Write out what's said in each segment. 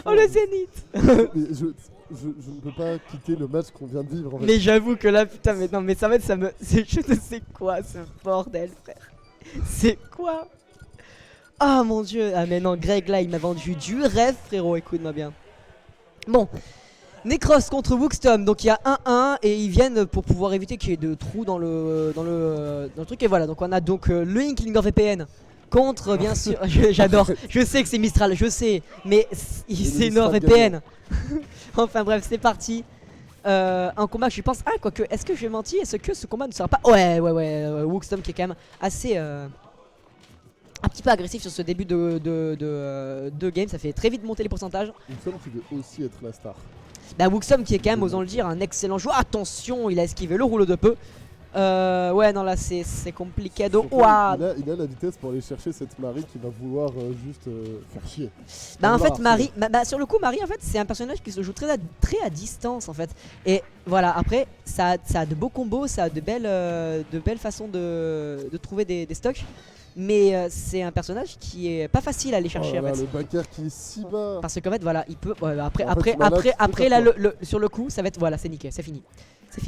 Oh le Zénith. Mais je ne peux pas quitter le match qu'on vient de vivre en fait. Mais j'avoue que là, putain, mais non, mais ça va être, je ne sais quoi ce bordel, frère. C'est quoi? Ah mon dieu, ah mais non, Greg là, il m'a vendu du rêve, frérot, écoute-moi bien. Bon, Necros contre Wookstom, donc il y a 1-1 et ils viennent pour pouvoir éviter qu'il y ait de trous dans le truc. Et voilà, donc on a donc le Inkling of VPN contre, bien sûr, j'adore, je sais que c'est Mistral, je sais, mais c'est NordVPN. Enfin bref, c'est parti. Un combat que je pense, ah quoique, est-ce que je mentis? Est-ce que ce combat ne sera pas... Ouais, Wookstom qui est quand même assez... un petit peu agressif sur ce début de game, ça fait très vite monter les pourcentages. Wookstom qui veut aussi être la star. Bah Wookstom qui est quand même, osons le dire, un excellent joueur. Attention, il a esquivé le rouleau de peu. Ouais non là c'est compliqué. Il a la vitesse pour aller chercher cette Marie qui va vouloir juste faire chier. Bah en fait Marie, sur le coup Marie en fait c'est un personnage qui se joue très à distance en fait. Et voilà après ça a de beaux combos, ça a de belles façons de trouver des stocks. Mais c'est un personnage qui est pas facile à aller chercher en fait. Le backer qui est si bas. Parce qu'en fait voilà il peut après là sur le coup ça va être voilà c'est niqué, c'est fini. C'est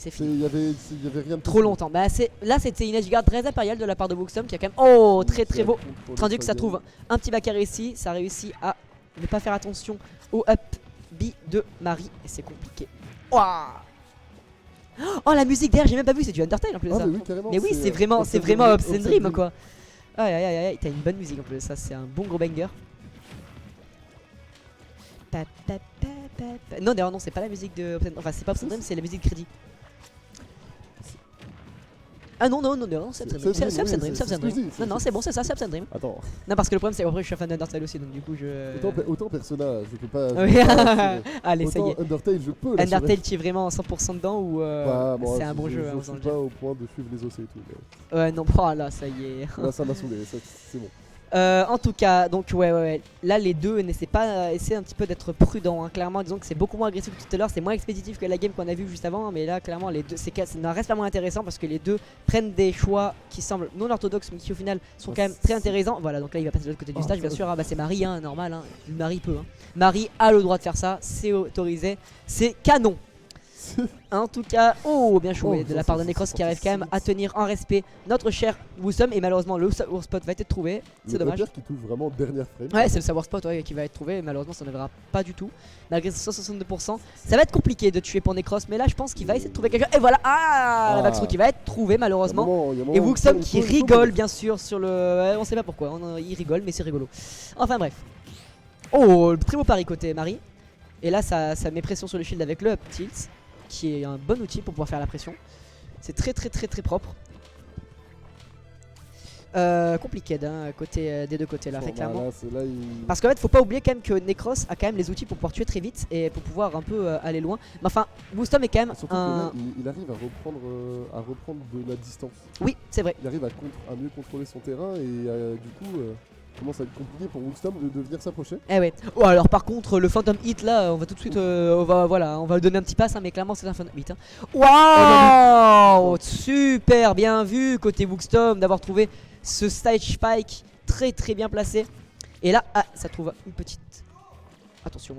fini. Il y avait rien de trop longtemps. Bah là c'était une edge guard très impériale de la part de Wookstom qui a quand même très beau. Tandis que ça trouve un petit backer ici, ça réussit à ne pas faire attention au up B de Marie et c'est compliqué. Oh la musique derrière, j'ai même pas vu, c'est du Undertale en plus ça. Mais oui, c'est vraiment Obscene Dream quoi. Aïe, t'as une bonne musique en plus, ça c'est un bon gros banger. Non d'ailleurs non c'est pas la musique de Obscene... Enfin c'est pas Obscene Dream, c'est la musique de crédit. Ah non c'est Obscene Dream. Non c'est bon c'est ça, c'est Obscene Dream. Attends. Non parce que le problème c'est qu'après je suis fan d'Undertale aussi donc du coup je... Autant Persona je peux pas... Allez ça y est. Undertale je peux. Undertale tu es vraiment 100% dedans ou c'est un bon jeu. Je suis pas au point de suivre les OC et tout. Ouais non là ça y est. Là ça m'a saoulé, c'est bon. En tout cas, donc ouais. Là, les deux n'essaient pas, essaient un petit peu d'être prudents. Hein. Clairement, disons que c'est beaucoup moins agressif que tout à l'heure. C'est moins expéditif que la game qu'on a vu juste avant. Hein, mais là, clairement, les deux, ça reste pas moins intéressant parce que les deux prennent des choix qui semblent non orthodoxes, mais qui au final sont quand même très intéressants. Voilà, donc là, il va passer de l'autre côté du stage, bien sûr. Ah, bah, c'est Marie, hein, normal. Hein. Marie peut. Hein. Marie a le droit de faire ça. C'est autorisé. C'est canon. En tout cas, bien joué de la part de Necros qui arrive quand même à tenir en respect notre cher Wookstom et malheureusement le Sour Spot va être trouvé, c'est dommage. Le qui touche vraiment dernière frame. Ouais c'est le Sour Spot qui va être trouvé, malheureusement ça ne verra pas du tout. Malgré 162%, ça va être compliqué de tuer pour Necros mais là je pense qu'il va essayer de trouver quelqu'un. Et voilà, la Vaxro qui va être trouvé malheureusement. Et Wookstom qui rigole bien sûr sur le... on sait pas pourquoi, il rigole mais c'est rigolo. Enfin bref. Le très beau pari côté Marie. Et là ça met pression sur le shield avec le up tilt, qui est un bon outil pour pouvoir faire la pression. C'est très propre. Compliqué des deux côtés là, clairement. Parce qu'en fait faut pas oublier quand même que Necros a quand même les outils pour pouvoir tuer très vite et pour pouvoir un peu aller loin. Mais enfin, Wookstom est quand même il arrive à reprendre de la distance. Oui, c'est vrai. Il arrive à mieux contrôler son terrain et du coup... commence à être compliqué pour Wookstom de venir s'approcher. Eh ouais. Alors par contre le Phantom Hit là on va tout de suite on va lui donner un petit pass hein, mais clairement c'est un Phantom Hit. Waouh, super bien vu côté Wookstom d'avoir trouvé ce stage spike très bien placé. Et là ça trouve une petite... Attention.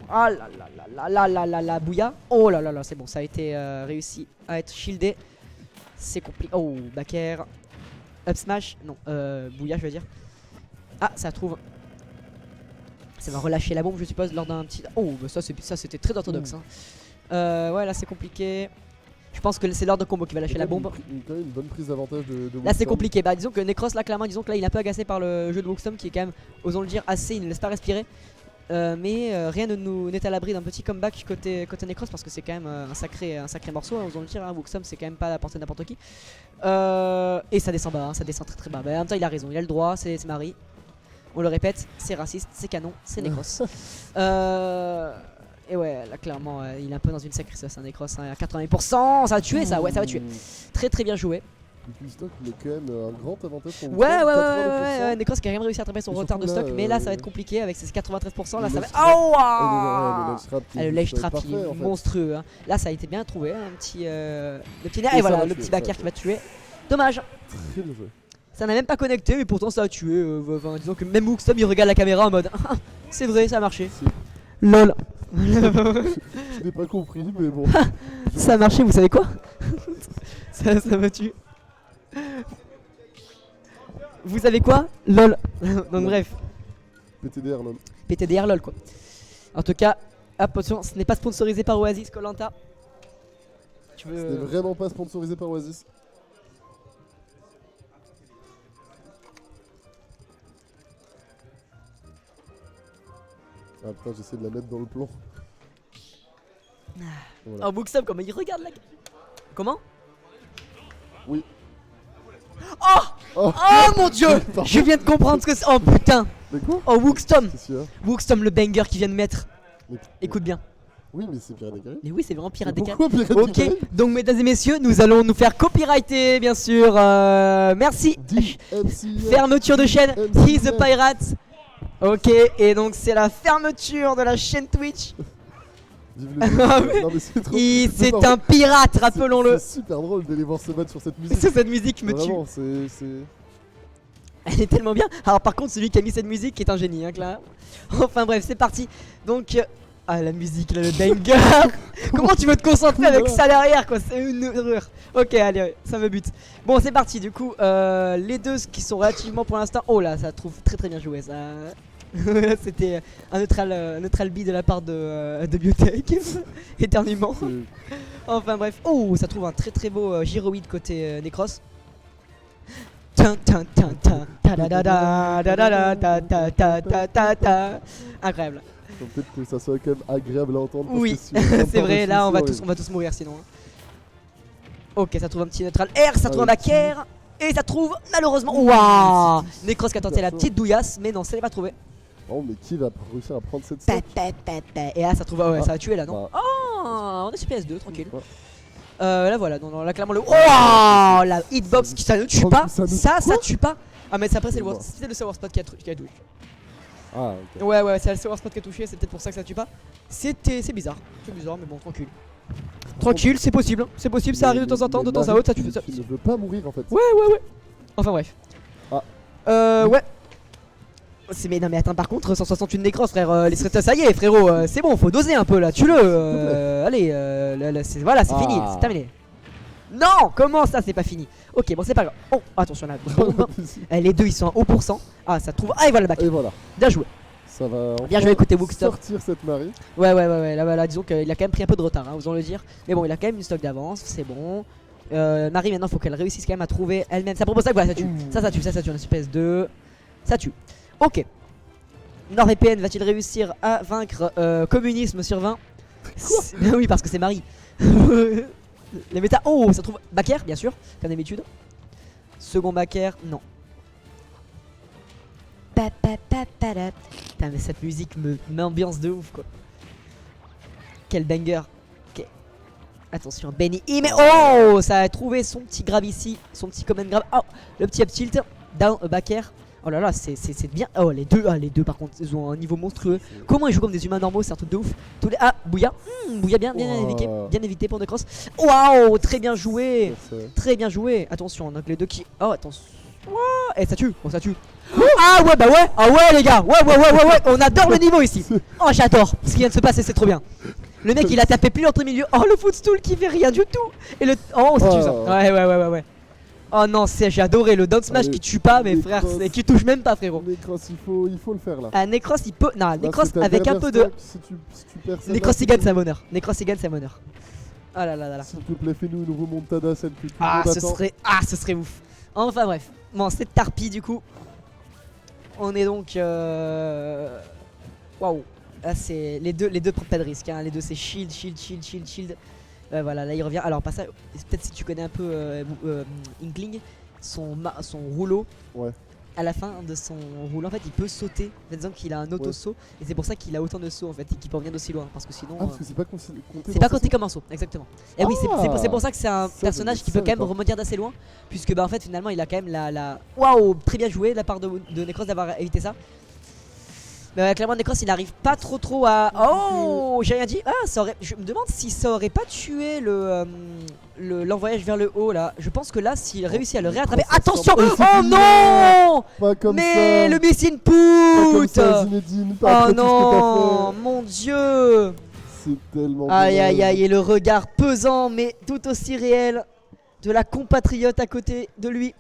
Ah là bouilla. Oh là là c'est bon, ça a été réussi à être shieldé. C'est compliqué. Oh backer. Up smash. Non bouilla je veux dire. Ah ça trouve. Ça va relâcher la bombe je suppose lors d'un petit... bah ça c'était très orthodoxe hein. Ouais là c'est compliqué. Je pense que c'est lors d'un combo qui va lâcher la bombe. Une bonne prise d'avantage de là c'est compliqué. Bah disons que Necros là clairement disons que là il est un peu agacé par le jeu de Wookstom qui est quand même, osons le dire, assez, il ne laisse pas respirer. Mais rien n'est à l'abri d'un petit comeback côté Necros parce que c'est quand même un sacré morceau, hein, osons le dire, hein. Wookstom c'est quand même pas à la portée de n'importe qui. Et ça descend bas, hein, ça descend très bas. Bah, en même temps il a raison, il a le droit, c'est Marie. On le répète, c'est raciste, c'est canon, c'est Necros. Et ouais, là clairement, il est un peu dans une sacrée sauce, Necros, hein, à 80%, ça va tuer ça, ouais, ça va tuer. Très bien joué. Le stock, il est quand même un grand avantage pour vous. Ouais, Necros qui a quand même réussi à attraper son retard de stock, mais là ça va être compliqué avec ses 93%. Là ça va. Le ledge trap, il est monstrueux. Hein. Là ça a été bien trouvé, un petit nerf, et voilà, le petit backer qui va tuer. Dommage. Très bien joué. Ça n'a même pas connecté, mais pourtant ça a tué. Disons que même Wookstom il regarde la caméra en mode C'est vrai, ça a marché. Si. LOL. Je n'ai pas compris, mais bon. Ça a marché, vous savez quoi? ça me tue. Vous savez quoi? LOL. Donc bref, PTDR, lol. PTDR LOL quoi. En tout cas, attention, ce n'est pas sponsorisé par Oasis Koh-Lanta. Tu Ce n'est veux... vraiment pas sponsorisé par Oasis. Ah putain, j'essaie de la mettre dans le plan. Voilà. Oh, Booksum, comment il regarde la... Comment? Oui. Oh, Oh, oh mon dieu. Pardon. Je viens de comprendre ce que c'est. Oh putain. Mais quoi? Oh, Wookstom. Qu'est-ce qu'il y a? Wookstom, le banger qu'il vient de mettre. Mais- Écoute bien. Oui, mais c'est Pirate des Caraïbes. Mais oui, c'est vraiment Pirate des Mais Caraïbes. pourquoi Pirate des Ok, Caraïbes? donc mesdames et messieurs, nous allons nous faire copyrighter, bien sûr. Merci. DMCA. Fermeture de chaîne. MCA. He's the Pirate. Ok, et donc c'est la fermeture de la chaîne Twitch. Vive le Ah, mais- Non mais c'est trop. C'est Non, un pirate, c'est- rappelons-le. C'est super drôle d'aller voir se battre sur cette musique. Sur cette musique me tue. Vraiment, c'est. Elle est tellement bien. Alors par contre, celui qui a mis cette musique est un génie, hein, Clara. Enfin bref, c'est parti. Donc, ah la musique, là, le banger. Comment tu veux te concentrer avec ça derrière, quoi? C'est une horreur. Ok, allez, ça me bute. Bon, c'est parti. Du coup, les deux qui sont relativement pour l'instant. Oh là, ça trouve très très bien joué, ça. C'était un neutral B de la part de Biotech. Éternuement. c'est- Enfin bref. Oh, ça trouve un très très beau gyroïde côté Necros. Tin, tin, tin, tin, ta da da da da da da ta ta ta ta ta. Incroyable. Faut peut-être que ça soit quand même agréable à entendre. parce Oui, que si on entend c'est vrai, dessus, là c'est horrible. on va tous mourir sinon. hein. Ok, ça trouve un petit neutral R, ça Ah, trouve un le back petit- air. Et ça trouve malheureusement. Ouh, Waouh, c'est Necros qui a tenté super la chaud. petite douillasse, mais non, ça n'est pas trouvé. Oh, mais qui va réussir à prendre cette Pa, stock? pa, pa, pa. Et là ça trouve. Ah ouais, Ah. ça a tué là, non? Bah, Oh, on est sur PS2, tranquille. ouais. Là voilà, non, là clairement le. Oh, la hitbox qui ça ne tue Oh, pas. ça ne- Ça Quoi tue pas. Ah, mais après c'est Moi. le Sour Spot qui a touché. Ah, ok. Ouais, c'est le Sour Spot qui a touché, c'est peut-être pour ça que ça tue pas. C'est bizarre, mais bon, tranquille. Tranquille, c'est possible, ça arrive de temps en temps, de temps à autre, ça tue. Tu ne veux pas mourir en fait. Ouais. Enfin bref. Ah. Ouais. Mais non mais attends, par contre 168 Necros frère, les ça y est frérot, c'est bon, faut doser un peu là, tue-le. Allez, là, voilà, c'est fini, c'est terminé. Non, comment ça c'est pas fini? Ok, bon c'est pas grave. Oh, attention là, bombe. Les deux ils sont à haut pourcent. Ah ça trouve. Ah et voilà le back. Et voilà, Bien joué. ça va Bien enfin joué, écoutez, Bookstop. sortir cette Marie. Ouais, là, disons qu'il a quand même pris un peu de retard, hein, osons le dire. Mais bon, il a quand même une stock d'avance, c'est bon. Marie, maintenant, faut qu'elle réussisse quand même à trouver elle-même. Ça propose ça, voilà, ça tue. Ouh. Ça tue, on a sur PS2. Ça tue. Ok. NordVPN va-t-il réussir à vaincre communisme sur 20? Oui, parce que c'est Marie. Les méta. Oh, ça trouve. Backer, bien sûr, comme d'habitude. Second backer, non. Putain, mais cette musique m'ambiance de ouf quoi. Quel banger. Ok. Attention, Benny. Mais oh, ça a trouvé son petit grab ici. Son petit command grab. Oh, le petit up tilt. Down, backer. Oh là là, c'est bien. Oh, les deux par contre, ils ont un niveau monstrueux. Comment ils jouent comme des humains normaux, c'est un truc de ouf. Tous les... Ah, Bouya. Bouya bien évité pour Necros. Waouh, très bien joué. Très bien joué. Attention, donc les deux qui. Oh, attention. Et ça tue. Oh, ça tue. Ah ouais, bah ouais. Ah ouais, les gars. Ouais. On adore le niveau ici. Oh, j'adore. Ce qui vient de se passer, c'est trop bien. Le mec, il a tapé pile entre milieu. Oh, le footstool qui fait rien du tout. Et le. Oh, ça tue ça. Ouais. Oh non, j'ai adoré le down smash Allez, qui tue pas, mais Necros. frère, c'est qui touche même pas, frérot. Necros, il faut le faire là. Ah, Necros, il peut. Non, Là, Necros c'est ta avec un dernière peu de. stock, Si tu perds celle-là, Necros, c'est il gagne tout. sa bonheur. Necros, il gagne sa bonheur. Ah là là là là. S'il te plaît, fais-nous une remontada, celle que tout le Ah, monde ce attend. serait ouf. Enfin bref. Bon, c'est Tarpi du coup. On est donc. Waouh. Là, c'est. Les deux prennent pas de risque. Hein. Les deux, c'est shield. Voilà, là, il revient. Alors, pas ça. Peut-être si tu connais un peu Inkling, son rouleau. Ouais. À la fin de son rouleau, en fait, il peut sauter. En fait, disons qu'il a un auto-saut. Et c'est pour ça qu'il a autant de sauts en fait. Et qu'il peut revenir d'aussi loin. Parce que sinon. Ah, parce que c'est pas compté. C'est pas compté comme un saut, exactement. Et oui, c'est pour ça que c'est un Ça, personnage je qui peut quand savais même pas. remonter d'assez loin. Puisque bah en fait finalement il a quand même la. Waouh, très bien joué de la part de Necros d'avoir évité ça. Mais clairement, Necros il arrive pas trop à. Oh, j'ai rien dit. Ah, ça aurait. Je me demande si ça aurait pas tué l'envoyage vers le haut là. Je pense que là, s'il réussit à le réattraper. Attention! Oh, c'est Oh fini. non! Pas comme Mais ça. le missing Pas comme put! ça, Zinedine. Pas Oh après tout ce que non! Mon dieu! t'as fait. C'est tellement Aïe aïe dommage. aïe, et le regard pesant mais tout aussi réel de la compatriote à côté de lui.